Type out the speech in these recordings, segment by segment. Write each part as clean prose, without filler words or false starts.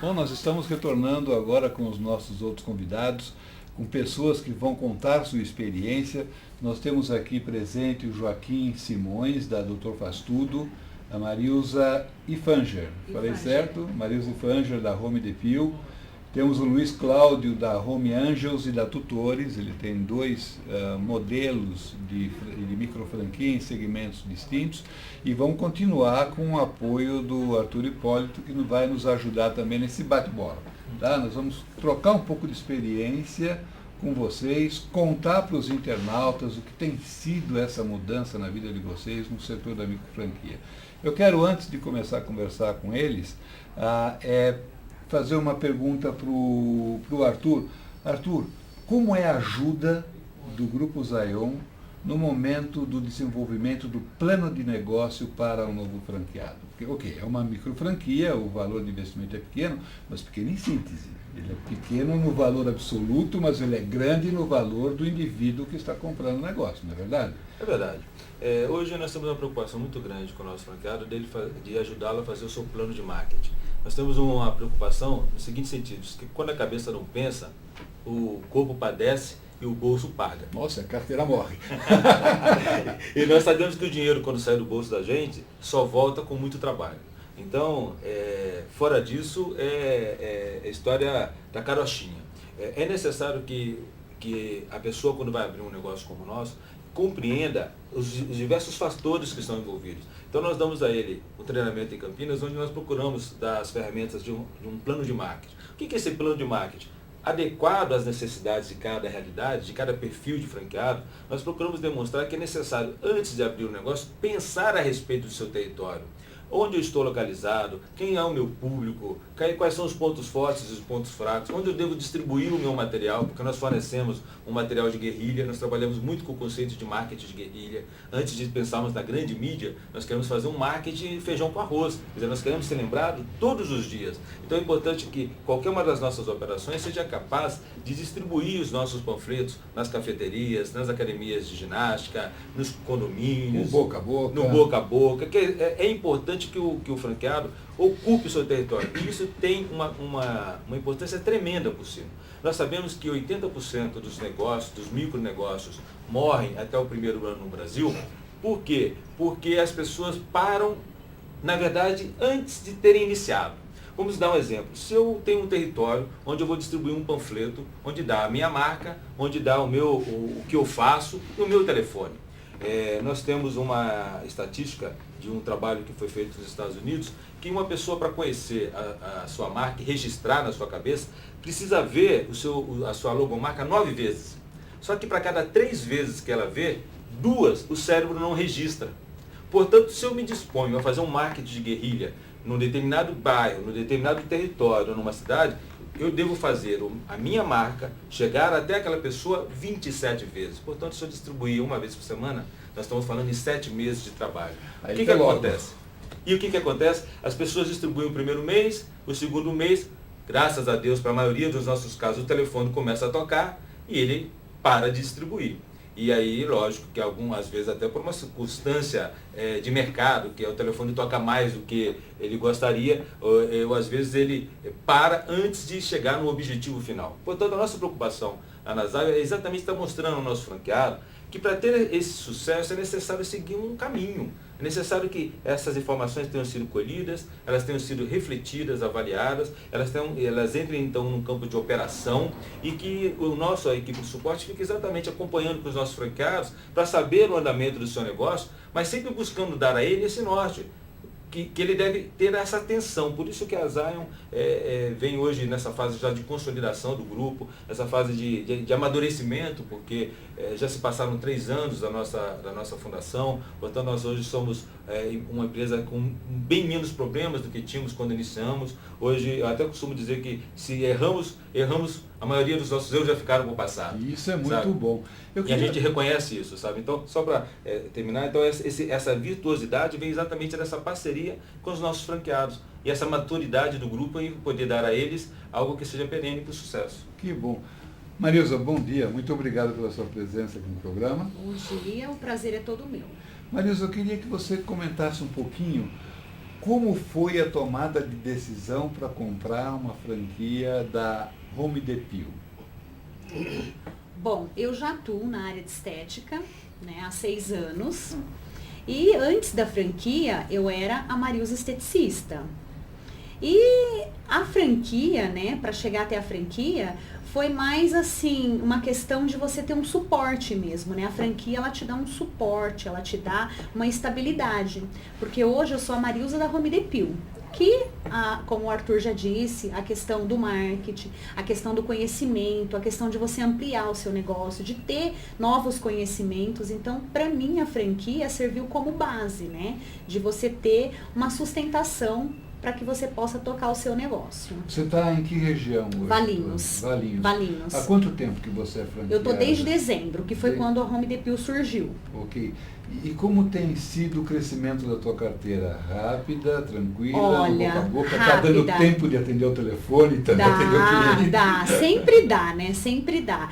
Bom, nós estamos retornando agora com os nossos outros convidados, com pessoas que vão contar sua experiência. Nós temos aqui presente o Joaquim Simões, da Doutor Faz Tudo, a Marilza Ifanger, falei certo? Marilza Ifanger, da Home Depil. Temos o Luiz Cláudio, da Home Angels e da Tutores. Ele tem dois modelos de microfranquia em segmentos distintos. E vamos continuar com o apoio do Arthur Hipólito, que vai nos ajudar também nesse bate-bola. Tá? Nós vamos trocar um pouco de experiência com vocês, contar para os internautas o que tem sido essa mudança na vida de vocês no setor da microfranquia. Eu quero, antes de começar a conversar com eles, fazer uma pergunta para o Arthur. Arthur, como é a ajuda do Grupo Zion no momento do desenvolvimento do plano de negócio para um novo franqueado? Porque, é uma microfranquia, o valor de investimento é pequeno, mas pequeno em síntese. Ele é pequeno no valor absoluto, mas ele é grande no valor do indivíduo que está comprando o negócio, não é verdade? É verdade. Hoje nós temos uma preocupação muito grande com o nosso franqueado de ajudá-lo a fazer o seu plano de marketing. Nós temos uma preocupação no seguinte sentido, que quando a cabeça não pensa, o corpo padece e o bolso paga. Nossa, a carteira morre. E nós sabemos que o dinheiro, quando sai do bolso da gente, só volta com muito trabalho. Então, fora disso, é a história da carochinha. É necessário que a pessoa, quando vai abrir um negócio como o nosso, compreenda os diversos fatores que estão envolvidos. Então, nós damos a ele o treinamento em Campinas, onde nós procuramos dar as ferramentas de um plano de marketing. O que é esse plano de marketing? Adequado às necessidades de cada realidade, de cada perfil de franqueado, nós procuramos demonstrar que é necessário, antes de abrir o negócio, pensar a respeito do seu território. Onde eu estou localizado, quem é o meu público, quais são os pontos fortes e os pontos fracos, onde eu devo distribuir o meu material, porque nós fornecemos um material de guerrilha, nós trabalhamos muito com o conceito de marketing de guerrilha. Antes de pensarmos na grande mídia, nós queremos fazer um marketing feijão com arroz, quer dizer, nós queremos ser lembrados todos os dias. Então é importante que qualquer uma das nossas operações seja capaz de distribuir os nossos panfletos nas cafeterias, nas academias de ginástica, nos condomínios, no boca a boca. No boca a boca, que é importante que o franqueado ocupe o seu território. E isso tem uma importância tremenda por cima. Nós sabemos que 80% dos negócios, dos micronegócios, morrem até o primeiro ano no Brasil. Por quê? Porque as pessoas param, na verdade, antes de terem iniciado. Vamos dar um exemplo. Se eu tenho um território onde eu vou distribuir um panfleto, onde dá a minha marca, onde dá o que eu faço e o meu telefone. Nós temos uma estatística de um trabalho que foi feito nos Estados Unidos, que uma pessoa, para conhecer a sua marca e registrar na sua cabeça, precisa ver a sua logomarca 9 vezes. Só que para cada 3 vezes que ela vê, 2 o cérebro não registra. Portanto, se eu me disponho a fazer um marketing de guerrilha num determinado bairro, num determinado território, numa cidade, eu devo fazer a minha marca chegar até aquela pessoa 27 vezes. Portanto, se eu distribuir uma vez por semana, nós estamos falando em 7 meses de trabalho. O que acontece? E o que acontece? As pessoas distribuem o primeiro mês, o segundo mês, graças a Deus, para a maioria dos nossos casos, o telefone começa a tocar e ele para de distribuir. E aí, lógico, que às vezes até por uma circunstância de mercado, que o telefone toca mais do que ele gostaria, ou às vezes ele para antes de chegar no objetivo final. Portanto, a nossa preocupação na Nazário é exatamente estar mostrando ao nosso franqueado que para ter esse sucesso é necessário seguir um caminho. É necessário que essas informações tenham sido colhidas, elas tenham sido refletidas, avaliadas, elas entrem então num campo de operação e que a equipe de suporte fique exatamente acompanhando com os nossos franqueados para saber o andamento do seu negócio, mas sempre buscando dar a ele esse norte, que ele deve ter essa atenção. Por isso que a Zion vem hoje nessa fase já de consolidação do grupo, essa fase de amadurecimento, porque já se passaram 3 anos da nossa fundação, portanto nós hoje somos uma empresa com bem menos problemas do que tínhamos quando iniciamos. Hoje eu até costumo dizer que se erramos, a maioria dos nossos erros já ficaram para o passado. Isso é muito bom. E a gente reconhece isso, sabe? Então, só para terminar, então essa virtuosidade vem exatamente dessa parceria com os nossos franqueados. E essa maturidade do grupo em poder dar a eles algo que seja perene para o sucesso. Que bom. Marilza, bom dia. Muito obrigado pela sua presença aqui no programa. Bom dia, o prazer é todo meu. Marilza, eu queria que você comentasse um pouquinho como foi a tomada de decisão para comprar uma franquia da Home Depot? Bom, eu já atuo na área de estética, né, há 6 anos. E antes da franquia, eu era a Marilza esteticista. E a franquia, né, para chegar até a franquia, foi mais assim, uma questão de você ter um suporte mesmo, né? A franquia, ela te dá um suporte, ela te dá uma estabilidade. Porque hoje eu sou a Marilza da Home Depot, que, como o Arthur já disse, a questão do marketing, a questão do conhecimento, a questão de você ampliar o seu negócio, de ter novos conhecimentos. Então, para mim, a franquia serviu como base, né? De você ter uma sustentação para que você possa tocar o seu negócio. Você está em que região hoje? Valinhos. Valinhos. Há quanto tempo que você é franqueada? Eu estou desde dezembro, que foi quando a Home Depot surgiu. Ok. E como tem sido o crescimento da tua carteira? Rápida, tranquila, Olha, boca a boca? rápida. Está dando tempo de atender o telefone, também atender o cliente? Dá, sempre dá, né? Sempre dá.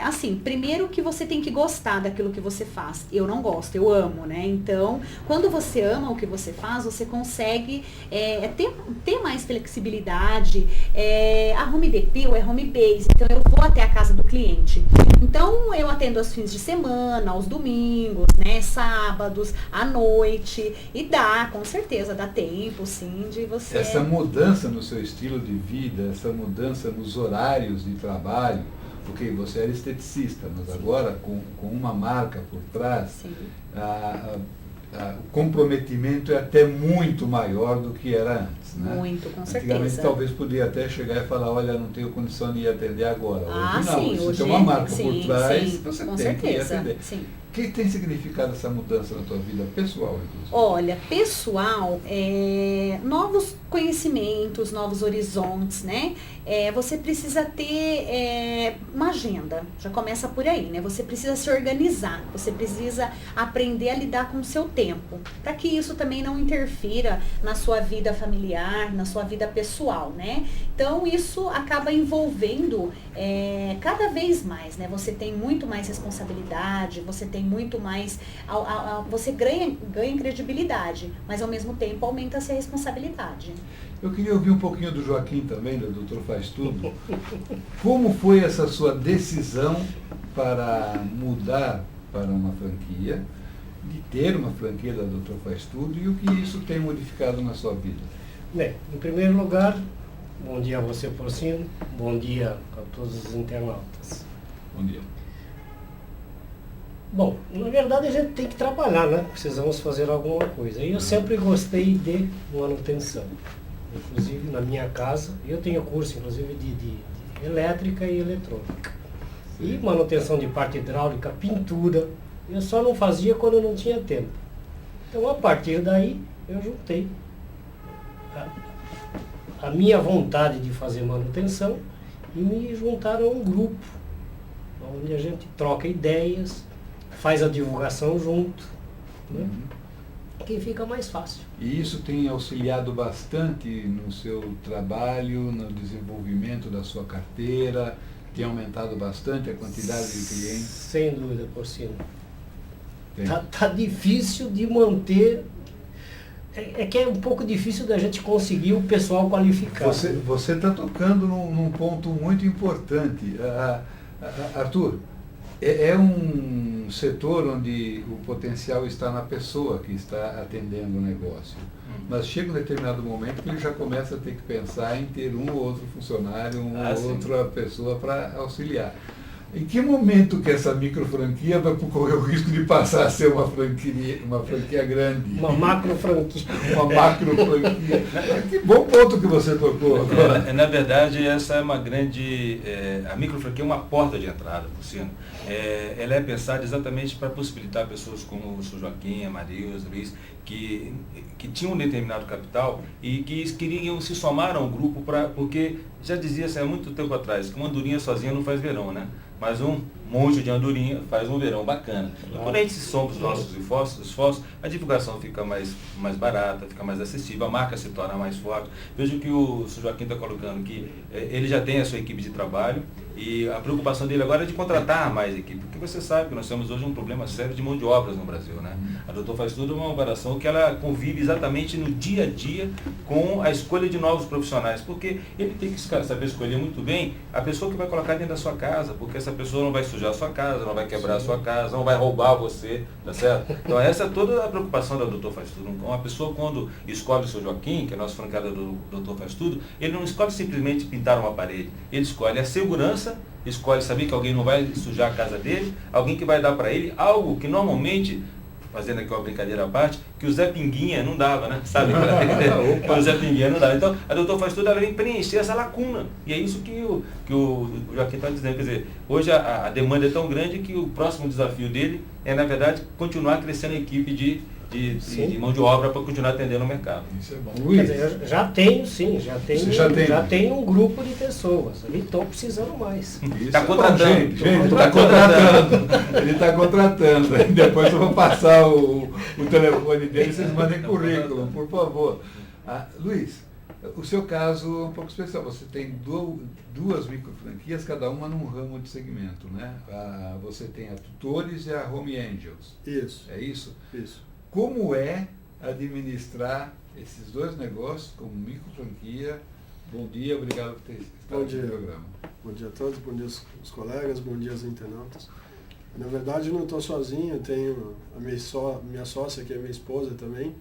Assim, primeiro que você tem que gostar daquilo que você faz. Eu não gosto, eu amo, né? Então, quando você ama o que você faz, você consegue ter mais flexibilidade. A Home Depot é home base, então eu vou até a casa do cliente. Então, eu atendo aos fins de semana, aos domingos, né? Sábados, à noite. E dá, com certeza, dá tempo, sim, de você... Essa mudança no seu estilo de vida, essa mudança nos horários de trabalho, porque você era esteticista, mas agora com uma marca por trás, o comprometimento é até muito maior do que era antes, né? Muito, com certeza. Antigamente talvez podia até chegar e falar, olha, não tenho condição de ir atender agora. Hoje não, sim, você hoje, tem uma marca por sim, trás, sim, você com tem que ir certeza, atender. sim. O que tem significado essa mudança na tua vida pessoal, inclusive? Olha, pessoal, novos conhecimentos, novos horizontes, né? Você precisa ter uma agenda, já começa por aí, né? Você precisa se organizar, você precisa aprender a lidar com o seu tempo, para que isso também não interfira na sua vida familiar, na sua vida pessoal, né? Então, isso acaba envolvendo cada vez mais, né? Você tem muito mais responsabilidade, você tem muito mais, você ganha credibilidade, mas ao mesmo tempo aumenta-se a responsabilidade. Eu queria ouvir um pouquinho do Joaquim também, do Doutor Faz Tudo. Como foi essa sua decisão para mudar para uma franquia, de ter uma franquia da Doutor Faz Tudo, e o que isso tem modificado na sua vida? Bem, em primeiro lugar, bom dia a você, Porcino, bom dia a todos os internautas. Bom dia. Bom, na verdade a gente tem que trabalhar, né? Precisamos fazer alguma coisa. E eu sempre gostei de manutenção. Inclusive na minha casa, eu tenho curso inclusive de elétrica e eletrônica. E manutenção de parte hidráulica, pintura, eu só não fazia quando eu não tinha tempo. Então a partir daí eu juntei a minha vontade de fazer manutenção e me juntaram a um grupo, onde a gente troca ideias, faz a divulgação junto, né? Que fica mais fácil. E isso tem auxiliado bastante no seu trabalho, no desenvolvimento da sua carteira, tem aumentado bastante a quantidade de clientes? Sem dúvida, Porcino. Tá difícil de manter, que é um pouco difícil da gente conseguir o pessoal qualificado. Você está tocando num ponto muito importante. Arthur, é um setor onde o potencial está na pessoa que está atendendo o negócio. Mas chega um determinado momento que ele já começa a ter que pensar em ter um ou outro funcionário, ou outra pessoa para auxiliar. Em que momento que essa micro franquia vai correr o risco de passar a ser uma franquia grande? Uma macro franquia. Uma macro franquia. Que bom ponto que você tocou agora. Na verdade, essa é uma grande... a micro franquia é uma porta de entrada, Porcino. Ela é pensada exatamente para possibilitar pessoas como o Sr. Joaquim, a Marilza, Luiz, que tinham um determinado capital e que queriam se somar a um grupo, porque já dizia-se há muito tempo atrás que uma andorinha sozinha não faz verão, né? mais um monte de andorinha, faz um verão bacana. Quando a gente soma os nossos esforços, a divulgação fica mais barata, fica mais acessível, a marca se torna mais forte. Vejo que o Sr. Joaquim está colocando que ele já tem a sua equipe de trabalho e a preocupação dele agora é de contratar mais equipe, porque você sabe que nós temos hoje um problema sério de mão de obras no Brasil, né? A Doutor Faz Tudo é uma operação que ela convive exatamente no dia a dia com a escolha de novos profissionais, porque ele tem que saber escolher muito bem a pessoa que vai colocar dentro da sua casa, porque essa pessoa não vai sujar a sua casa, não vai quebrar a sua casa, não vai roubar você, tá certo? Então essa é toda a preocupação da Doutor Faz Tudo. Uma pessoa quando escolhe o Sr. Joaquim, que é nosso franqueado do Doutor Faz Tudo, ele não escolhe simplesmente pintar uma parede, ele escolhe a segurança, escolhe saber que alguém não vai sujar a casa dele, alguém que vai dar para ele algo que normalmente, fazendo aqui uma brincadeira à parte, que o Zé Pinguinha não dava, né? Sabe? O Zé Pinguinha não dava. Então, a Doutor Faz Tudo, ela vem preencher essa lacuna. E é isso que o Joaquim está dizendo. Quer dizer, hoje a demanda é tão grande que o próximo desafio dele é, na verdade, continuar crescendo a equipe de mão de obra para continuar atendendo o mercado. Isso é bom. Quer dizer, eu já tenho um grupo de pessoas. E estou precisando mais. Está contratando. Gente, está contratando. Ele está contratando. Depois eu vou passar o telefone dele, vocês mandem currículo, por favor. Luiz, o seu caso é um pouco especial. Você tem duas microfranquias, cada uma num ramo de segmento, né? Você tem a Tutores e a Home Angels. Isso. É isso? Isso. Como é administrar esses dois negócios como microfranquia? Bom dia, obrigado por ter estado no programa. Bom dia a todos, bom dia aos colegas, bom dia aos internautas. Na verdade, eu não estou sozinho, eu tenho a minha sócia, que é minha esposa também,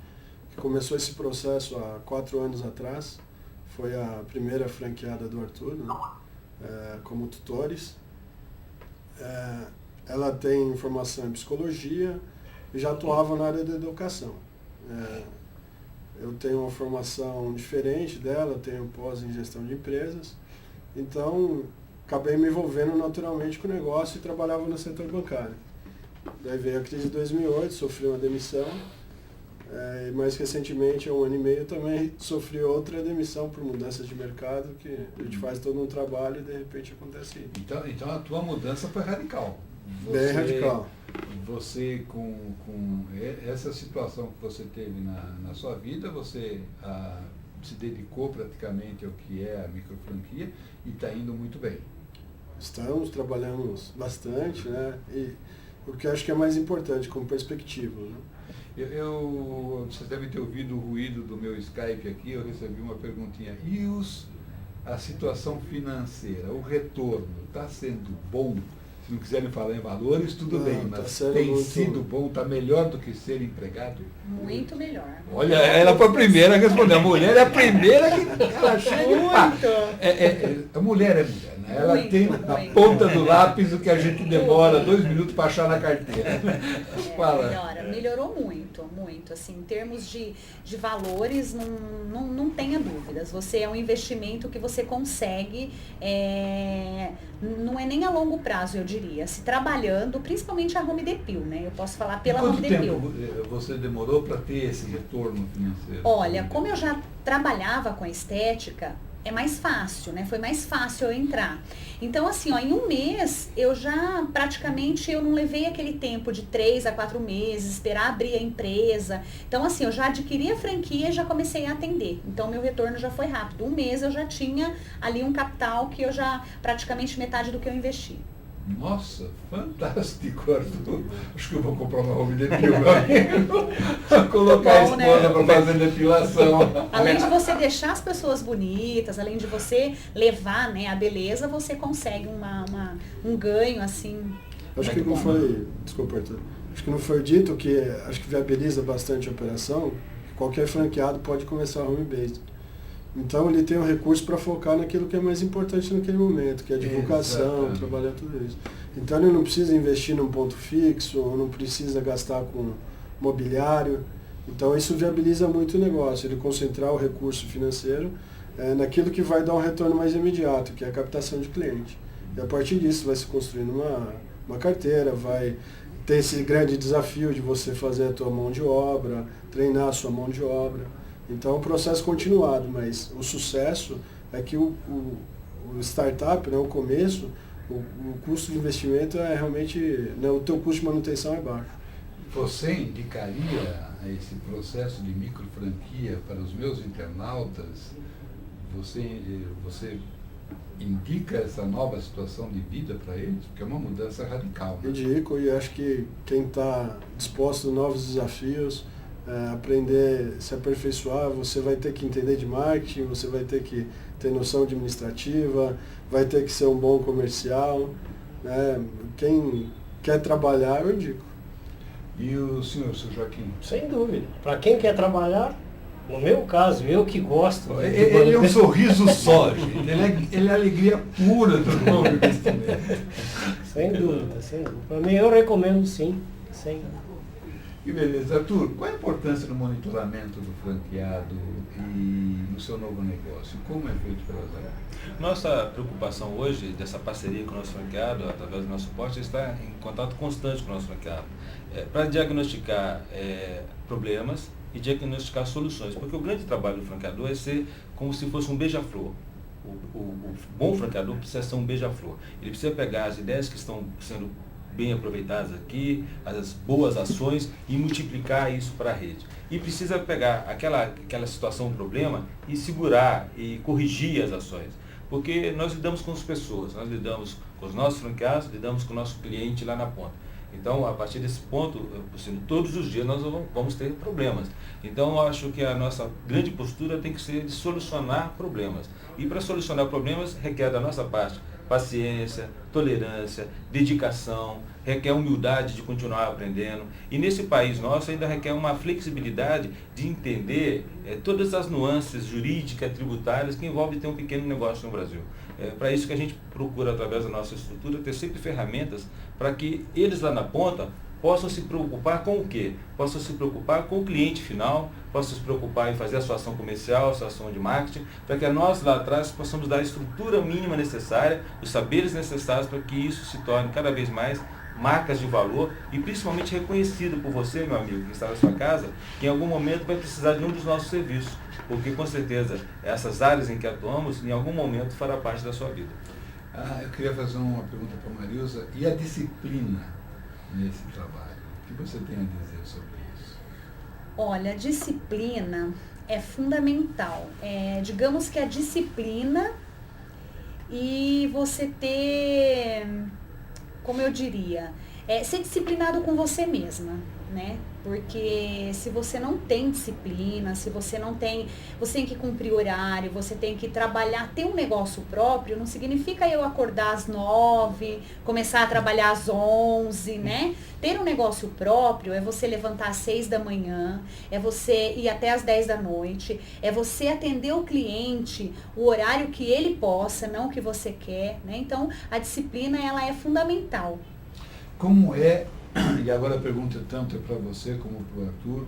que começou esse processo há 4 anos atrás. Foi a primeira franqueada do Arthur, né? Como Tutores. Ela tem formação em psicologia e já atuava na área da educação. Eu tenho uma formação diferente dela, tenho pós em gestão de empresas, então acabei me envolvendo naturalmente com o negócio e trabalhava no setor bancário. Daí veio a crise de 2008, sofri uma demissão, e mais recentemente, há 1 ano e meio, também sofri outra demissão por mudanças de mercado, que a gente faz todo um trabalho e de repente acontece isso. Então a tua mudança foi radical. Bem radical. Você, com essa situação que você teve na sua vida, você se dedicou praticamente ao que é a microfranquia e está indo muito bem. Trabalhamos bastante, né? E o que eu acho que é mais importante, como perspectiva, né? Vocês devem ter ouvido o ruído do meu Skype aqui, eu recebi uma perguntinha. E a situação financeira, o retorno, está sendo bom? Se não quiserem falar em valores, tudo bem, mas tem sido bom, está melhor do que ser empregado? Muito melhor. Olha, ela foi a primeira a responder. A mulher é a primeira que ela chega. A mulher é mulher, né? Ela tem na ponta do lápis o que a gente demora 2 minutos para achar na carteira. Fala. Melhorou muito, muito. Assim, em termos de valores, não tenha dúvidas. Você é um investimento que você consegue, não é nem a longo prazo, eu diria, se trabalhando, principalmente a Home Depil, né? Eu posso falar pela Home Depil. Quanto tempo você demorou para ter esse retorno financeiro? Olha, como eu já trabalhava com a estética, é mais fácil, né? Foi mais fácil eu entrar. Então, assim, em 1 mês, eu não levei aquele tempo de 3 a 4 meses, esperar abrir a empresa. Então, assim, eu já adquiri a franquia e já comecei a atender. Então, meu retorno já foi rápido. 1 mês eu já tinha ali um capital que eu praticamente metade do que eu investi. Nossa, fantástico, Arthur. Acho que eu vou comprar uma Home Depil, meu amigo. Vou colocar a esposa para fazer depilação. Além de você deixar as pessoas bonitas, além de você levar, né, a beleza, você consegue um ganho, assim. Acho que não foi, desculpa, Arthur, acho que não foi dito que acho que viabiliza bastante a operação, que qualquer franqueado pode começar a home-based. Então ele tem um recurso para focar naquilo que é mais importante naquele momento, que é a divulgação, trabalhar tudo isso. Então ele não precisa investir num ponto fixo, ou não precisa gastar com mobiliário. Então isso viabiliza muito o negócio, ele concentrar o recurso financeiro naquilo que vai dar um retorno mais imediato, que é a captação de cliente. E a partir disso vai se construindo uma carteira, vai ter esse grande desafio de você fazer a tua mão de obra, treinar a sua mão de obra. Então é um processo continuado, mas o sucesso é que o startup, né, o começo, O custo de investimento é realmente, né, o teu custo de manutenção é baixo. Você indicaria esse processo de micro franquia para os meus internautas? Você indica essa nova situação de vida para eles? Porque é uma mudança radical. Né? Indico, e acho que quem está disposto a novos desafios, aprender, se aperfeiçoar, você vai ter que entender de marketing, você vai ter que ter noção administrativa, vai ter que ser um bom comercial. Né? Quem quer trabalhar, eu indico. E o senhor, seu Joaquim? Sem dúvida. Para quem quer trabalhar, no meu caso, eu que gosto. Ele é um sorriso só, gente. Ele é a alegria pura do novo investimento. Sem dúvida, sem dúvida. Para mim, eu recomendo sim. Sem dúvida. Que beleza. Arthur, qual a importância do monitoramento do franqueado e no seu novo negócio? Como é feito pela Zara? Nossa preocupação hoje, dessa parceria com o nosso franqueado, através do nosso suporte, é estar em contato constante com o nosso franqueado, para diagnosticar problemas e diagnosticar soluções, porque o grande trabalho do franqueador é ser como se fosse um beija-flor. O bom franqueador precisa ser um beija-flor. Ele precisa pegar as ideias que estão sendo bem aproveitadas aqui, as boas ações, e multiplicar isso para a rede. E precisa pegar aquela situação, problema, e segurar e corrigir as ações. Porque nós lidamos com as pessoas, nós lidamos com os nossos franqueados, lidamos com o nosso cliente lá na ponta. Então, a partir desse ponto, todos os dias nós vamos ter problemas. Então, eu acho que a nossa grande postura tem que ser de solucionar problemas. E para solucionar problemas, requer da nossa parte paciência, tolerância, dedicação, requer humildade de continuar aprendendo. E nesse país nosso ainda requer uma flexibilidade de entender todas as nuances jurídicas, tributárias que envolvem ter um pequeno negócio no Brasil. Para isso que a gente procura, através da nossa estrutura, ter sempre ferramentas para que eles lá na ponta possam se preocupar com o quê? Possam se preocupar com o cliente final, possam se preocupar em fazer a sua ação comercial, a sua ação de marketing, para que nós lá atrás possamos dar a estrutura mínima necessária, os saberes necessários para que isso se torne cada vez mais marcas de valor e principalmente reconhecido por você, meu amigo, que está na sua casa, que em algum momento vai precisar de um dos nossos serviços, porque com certeza essas áreas em que atuamos, em algum momento fará parte da sua vida. Eu queria fazer uma pergunta para a Marilza. E a disciplina nesse trabalho? O que você tem a dizer sobre isso? Olha, a disciplina é fundamental. Digamos que a disciplina e você ter, como eu diria, ser disciplinado com você mesma, né? Porque se você não tem disciplina, se você não tem, você tem que cumprir horário, você tem que trabalhar, ter um negócio próprio, não significa eu acordar às 9, começar a trabalhar às 11, né? Ter um negócio próprio é você levantar às 6 da manhã, é você ir até às 10 da noite, é você atender o cliente o horário que ele possa, não o que você quer, né? Então, a disciplina, ela é fundamental. Como é, e agora a pergunta tanto é para você como para o Arthur,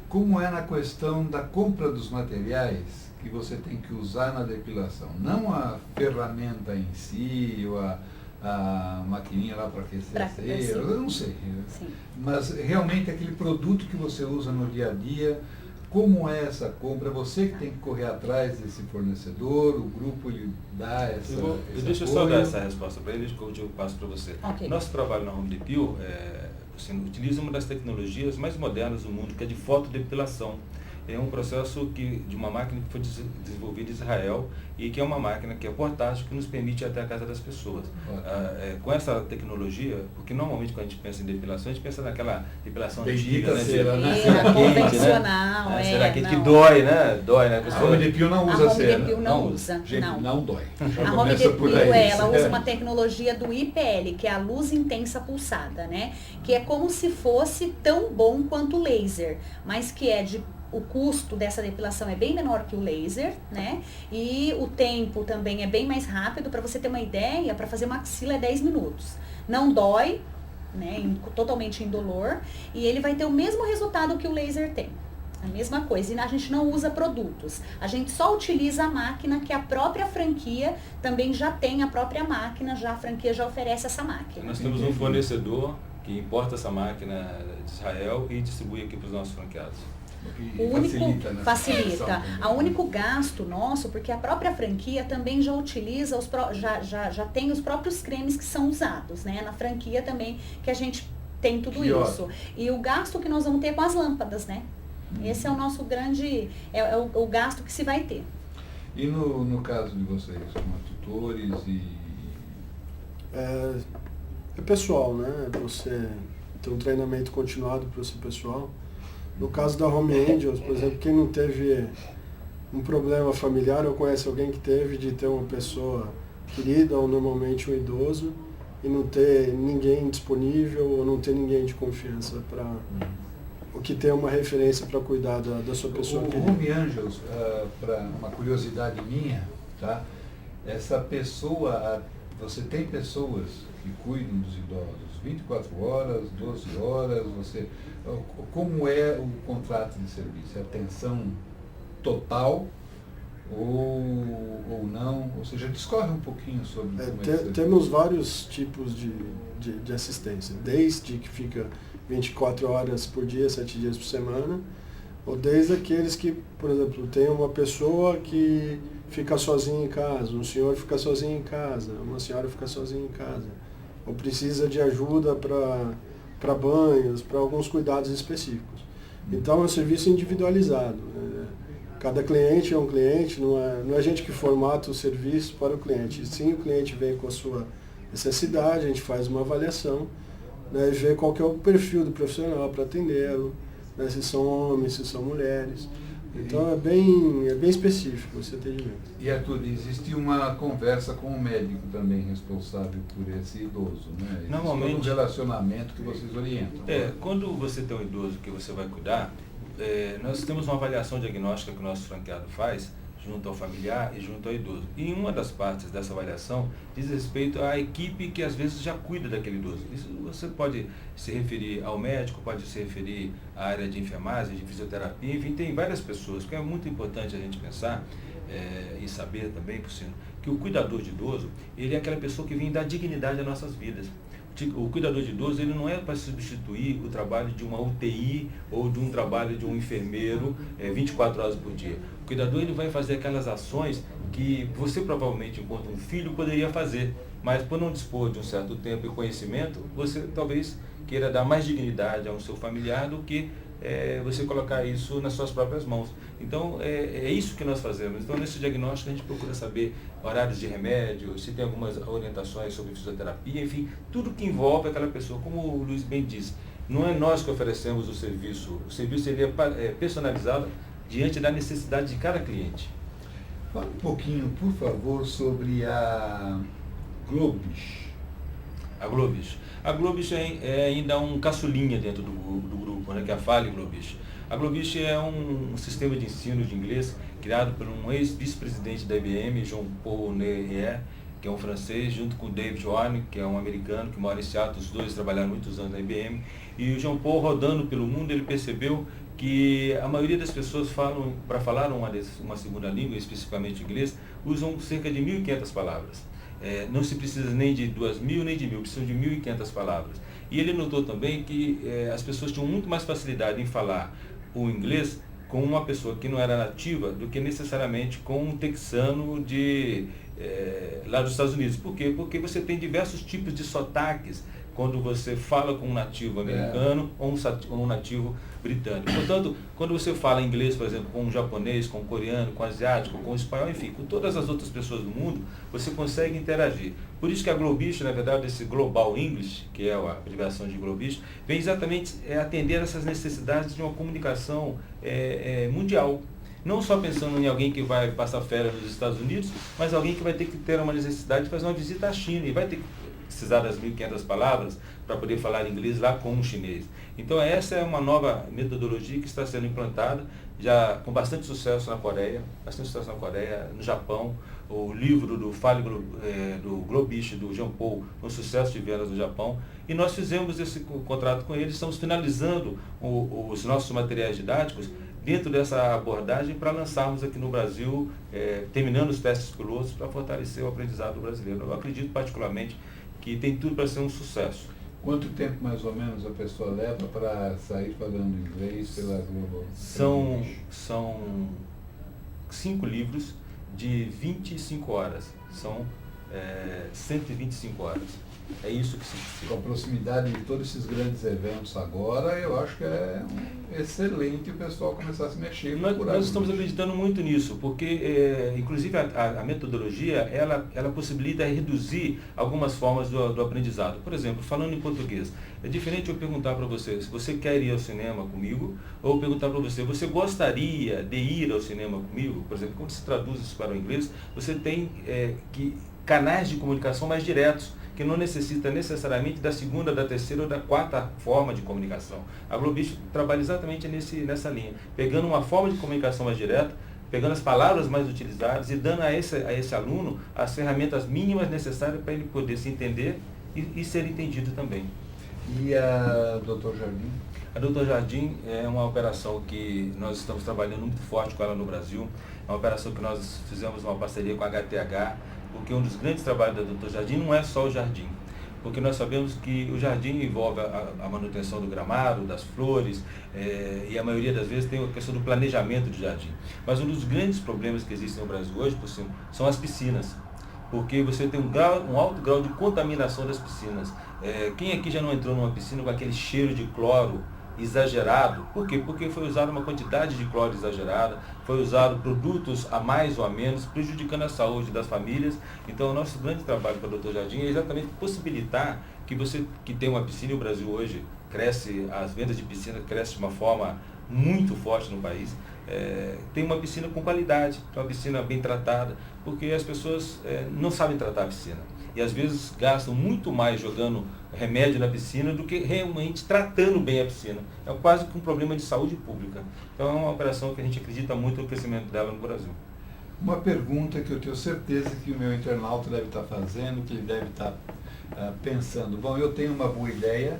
como é na questão da compra dos materiais que você tem que usar na depilação? Não a ferramenta em si, ou a maquininha lá para aquecer a cera, eu não sei. Sim. Mas realmente aquele produto que você usa no dia a dia, como é essa compra? Você que tem que correr atrás desse fornecedor, o grupo lhe dá essa Deixa eu só dar essa resposta para ele, que eu passo para você. Okay. Nosso trabalho na Home Depil utiliza uma das tecnologias mais modernas do mundo, que é de fotodepilação. É um processo de uma máquina que foi desenvolvida em Israel e que é uma máquina que é portátil, que nos permite ir até a casa das pessoas. Com essa tecnologia, porque normalmente quando a gente pensa em depilação, a gente pensa naquela depilação antiga, né? Cera, né? Cera quente, né? Cera quente que dói, né? Dói, né? A Home Depil não usa cera. A Home Depil não usa. Gente, não dói. A Home Depil, ela usa uma tecnologia do IPL, que é a luz intensa pulsada, né? Que é como se fosse tão bom quanto o laser, mas que o custo dessa depilação é bem menor que o laser, né? E o tempo também é bem mais rápido. Para você ter uma ideia, para fazer uma axila é 10 minutos. Não dói, né? Totalmente indolor. E ele vai ter o mesmo resultado que o laser tem. A mesma coisa. E a gente não usa produtos. A gente só utiliza a máquina que a própria franquia também já tem, a própria máquina, a franquia já oferece essa máquina. Nós temos um fornecedor que importa essa máquina de Israel e distribui aqui para os nossos franqueados. O único facilita, né? facilita. O único gasto nosso, porque a própria franquia também já utiliza, já tem os próprios cremes que são usados, né? Na franquia também que a gente tem tudo isso. E o gasto que nós vamos ter com as lâmpadas, né? Esse é o nosso grande, o gasto que se vai ter. E no caso de vocês, como tutores e... É pessoal, né? Você tem um treinamento continuado para o seu pessoal. No caso da Home Angels, por exemplo, quem não teve um problema familiar ou conhece alguém que teve de ter uma pessoa querida ou normalmente um idoso e não ter ninguém disponível ou não ter ninguém de confiança para o que tem uma referência para cuidar da sua pessoa querida. O Home Angels, para uma curiosidade minha, tá? Essa pessoa, você tem pessoas que cuidam dos idosos 24 horas, 12 horas, como é o contrato de serviço? É atenção total ou não? Ou seja, discorre um pouquinho sobre como temos vários tipos de assistência, desde que fica 24 horas por dia, 7 dias por semana, ou desde aqueles que, por exemplo, tem uma pessoa que fica sozinha em casa, um senhor fica sozinho em casa, uma senhora fica sozinha em casa, ou precisa de ajuda para banhos, para alguns cuidados específicos. Então é um serviço individualizado. Cada cliente é um cliente, não é a gente que formata o serviço para o cliente. Sim, o cliente vem com a sua necessidade, a gente faz uma avaliação, né, e vê qual que é o perfil do profissional para atendê-lo, né, se são homens, se são mulheres. Então é bem específico esse atendimento. E Arthur, existe uma conversa com o médico também responsável por esse idoso, né? Existe Normalmente, um relacionamento que vocês orientam. Quando você tem um idoso que você vai cuidar, nós temos uma avaliação diagnóstica que o nosso franqueado faz junto ao familiar e junto ao idoso. E uma das partes dessa avaliação diz respeito à equipe que às vezes já cuida daquele idoso. Isso você pode se referir ao médico, pode se referir à área de enfermagem, de fisioterapia, enfim, tem várias pessoas, porque é muito importante a gente pensar e saber também, por cima, que o cuidador de idoso, ele é aquela pessoa que vem dar dignidade às nossas vidas. O cuidador de idoso, ele não é para substituir o trabalho de uma UTI ou de um trabalho de um enfermeiro 24 horas por dia. O cuidador, ele vai fazer aquelas ações que você provavelmente, enquanto um filho, poderia fazer, mas por não dispor de um certo tempo e conhecimento, você talvez queira dar mais dignidade ao seu familiar do que você colocar isso nas suas próprias mãos. Então, é isso que nós fazemos. Então, nesse diagnóstico, a gente procura saber horários de remédio, se tem algumas orientações sobre fisioterapia, enfim, tudo que envolve aquela pessoa. Como o Luiz bem disse, não é nós que oferecemos o serviço ele é personalizado diante da necessidade de cada cliente. Fala um pouquinho, por favor, sobre a Globis. A Globis. A Globis é ainda um caçulinha dentro do grupo, né, que é a Fale Globis. A Globis é um sistema de ensino de inglês criado por um ex-vice-presidente da IBM, Jean-Paul Nerrier, que é um francês, junto com o David Warren, que é um americano que mora em Seattle. Os dois trabalharam muitos anos na IBM. E o Jean-Paul, rodando pelo mundo, ele percebeu que a maioria das pessoas para falar uma segunda língua, especificamente inglês, usam cerca de 1.500 palavras. Não se precisa nem de 2.000 nem de 1.000, precisam de 1.500 palavras. E ele notou também que as pessoas tinham muito mais facilidade em falar o inglês com uma pessoa que não era nativa do que necessariamente com um texano lá dos Estados Unidos. Por quê? Porque você tem diversos tipos de sotaques quando você fala com um nativo americano ou um nativo britânico. Portanto, quando você fala inglês, por exemplo, com um japonês, com um coreano, com um asiático, com um espanhol, enfim, com todas as outras pessoas do mundo, você consegue interagir. Por isso que a Globis, na verdade, esse Global English, que é a abreviação de Globis, vem exatamente atender essas necessidades de uma comunicação mundial. Não só pensando em alguém que vai passar férias nos Estados Unidos, mas alguém que vai ter que ter uma necessidade de fazer uma visita à China e vai ter que precisar das 1.500 palavras para poder falar inglês lá com um chinês. Então essa é uma nova metodologia que está sendo implantada, já com bastante sucesso na Coreia, no Japão. O livro do Fale do Globis, do Jean-Paul, um sucesso de vendas no Japão. E nós fizemos esse contrato com eles, estamos finalizando os nossos materiais didáticos dentro dessa abordagem para lançarmos aqui no Brasil, terminando os testes pilotos para fortalecer o aprendizado brasileiro. Eu acredito particularmente que tem tudo para ser um sucesso. Quanto tempo mais ou menos a pessoa leva para sair falando inglês pela Global? São 5 livros de 25 horas. São 125 horas. É isso que se precisa. Com a proximidade de todos esses grandes eventos agora, eu acho que é excelente o pessoal começar a se mexer. Nós estamos acreditando muito nisso, porque, inclusive, a metodologia, ela possibilita reduzir algumas formas do aprendizado. Por exemplo, falando em português, é diferente eu perguntar para você se você quer ir ao cinema comigo, ou perguntar para você, você gostaria de ir ao cinema comigo? Por exemplo, quando se traduz isso para o inglês, você tem canais de comunicação mais diretos, que não necessita necessariamente da segunda, da terceira ou da quarta forma de comunicação. A Globis trabalha exatamente nessa linha, pegando uma forma de comunicação mais direta, pegando as palavras mais utilizadas e dando a esse aluno as ferramentas mínimas necessárias para ele poder se entender e ser entendido também. E a Dr. Jardim? A Dr. Jardim é uma operação que nós estamos trabalhando muito forte com ela no Brasil. É uma operação que nós fizemos uma parceria com a HTH, porque um dos grandes trabalhos da Dr. Jardim não é só o jardim, porque nós sabemos que o jardim envolve a manutenção do gramado, das flores, e a maioria das vezes tem a questão do planejamento do jardim. Mas um dos grandes problemas que existem no Brasil hoje, por cima, são as piscinas, porque você tem um alto grau de contaminação das piscinas. Quem aqui já não entrou numa piscina com aquele cheiro de cloro exagerado? Por quê? Porque foi usada uma quantidade de cloro exagerada, foi usado produtos a mais ou a menos, prejudicando a saúde das famílias. Então, o nosso grande trabalho para o Dr. Jardim é exatamente possibilitar que você que tem uma piscina, e o Brasil hoje cresce, as vendas de piscina crescem de uma forma muito forte no país, tem uma piscina com qualidade, uma piscina bem tratada, porque as pessoas não sabem tratar a piscina. E às vezes gastam muito mais jogando remédio na piscina do que realmente tratando bem a piscina. É quase que um problema de saúde pública. Então é uma operação que a gente acredita muito no crescimento dela no Brasil. Uma pergunta que eu tenho certeza que o meu internauta deve estar fazendo, que ele deve estar pensando. Bom, eu tenho uma boa ideia,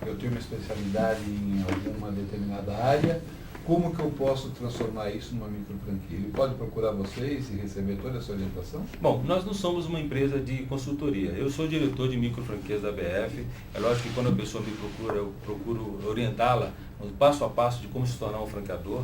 eu tenho uma especialidade em alguma determinada área, como que eu posso transformar isso numa microfranquia? Ele pode procurar vocês e receber toda essa orientação? Bom, nós não somos uma empresa de consultoria. Eu sou diretor de microfranquias da BF. É lógico que quando a pessoa me procura, eu procuro orientá-la no passo a passo de como se tornar um franqueador.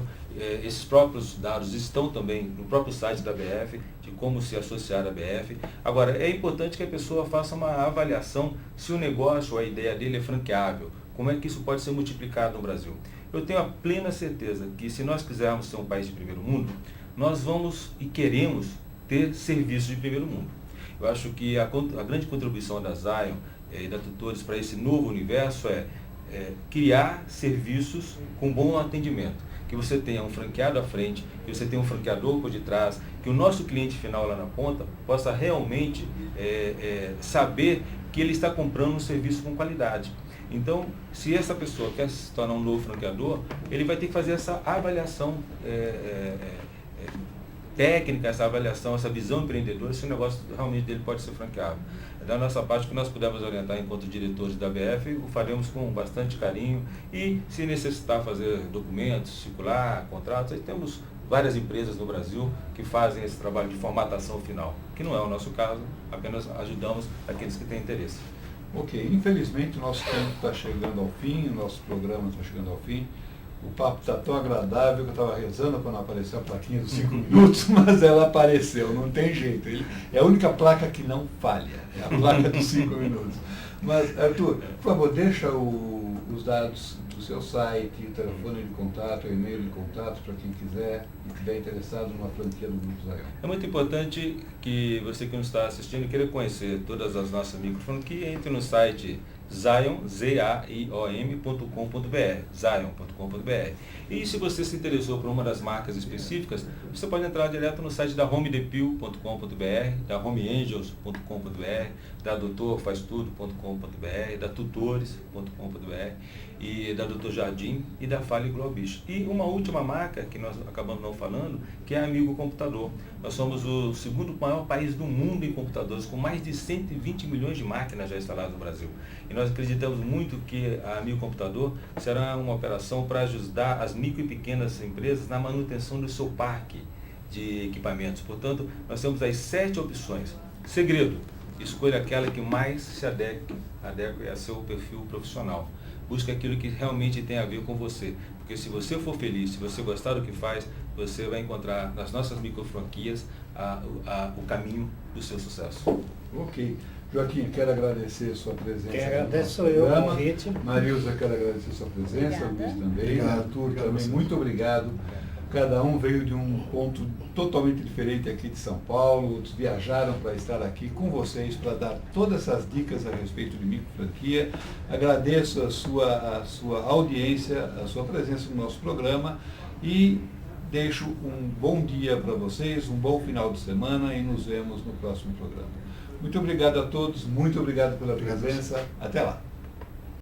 Esses próprios dados estão também no próprio site da BF, de como se associar à BF. Agora, é importante que a pessoa faça uma avaliação se o negócio, a ideia dele é franqueável. Como é que isso pode ser multiplicado no Brasil? Eu tenho a plena certeza que se nós quisermos ser um país de primeiro mundo, nós vamos e queremos ter serviços de primeiro mundo. Eu acho que a grande contribuição da Zion e da Tutores para esse novo universo é criar serviços com bom atendimento. Que você tenha um franqueado à frente, que você tenha um franqueador por detrás, que o nosso cliente final lá na ponta possa realmente saber que ele está comprando um serviço com qualidade. Então, se essa pessoa quer se tornar um novo franqueador, ele vai ter que fazer essa avaliação técnica, essa avaliação, essa visão empreendedora, se o negócio realmente dele pode ser franqueável. Da nossa parte, que nós pudermos orientar enquanto diretores da BF, o faremos com bastante carinho e, se necessitar fazer documentos, circular, contratos, aí temos várias empresas no Brasil que fazem esse trabalho de formatação final, que não é o nosso caso, apenas ajudamos aqueles que têm interesse. Ok, infelizmente o nosso tempo está chegando ao fim, o nosso programa está chegando ao fim. O papo está tão agradável que eu estava rezando quando apareceu a plaquinha dos 5 minutos, mas ela apareceu, não tem jeito. É a única placa que não falha, é a placa dos 5 minutos. Mas, Arthur, por favor, deixa os dados do seu site, o telefone de contato, o e-mail de contato para quem quiser e estiver interessado numa franquia do Grupo Zion. É muito importante que você que nos está assistindo queira conhecer todas as nossas microfranquias, entre no site Zion, ziom.com.br, zion.com.br. E se você se interessou por uma das marcas específicas, você pode entrar direto no site da homedepil.com.br, da homeangels.com.br, da doutorfaztudo.com.br, da tutores.com.br e da Dr. Jardim e da Fale Globis. E uma última marca que nós acabamos não falando, que é a Amigo Computador. Nós somos o segundo maior país do mundo em computadores, com mais de 120 milhões de máquinas já instaladas no Brasil. E nós acreditamos muito que a Amigo Computador será uma operação para ajudar as micro e pequenas empresas na manutenção do seu parque de equipamentos. Portanto, nós temos as 7 opções. Segredo: escolha aquela que mais se adeque a seu perfil profissional. Busque aquilo que realmente tem a ver com você. Porque se você for feliz, se você gostar do que faz, você vai encontrar nas nossas microfranquias o caminho do seu sucesso. Ok. Joaquim, quero agradecer a sua presença. Quem agradece eu o convite. Marilza, quero agradecer a sua presença. Obrigada. Luiz também. Obrigado. Arthur Obrigado também, você. muito obrigado. Cada um veio de um ponto totalmente diferente aqui de São Paulo. Outros viajaram para estar aqui com vocês para dar todas essas dicas a respeito de microfranquia. Agradeço a sua audiência, a sua presença no nosso programa e deixo um bom dia para vocês, um bom final de semana e nos vemos no próximo programa. Muito obrigado a todos, muito obrigado pela presença. Até lá.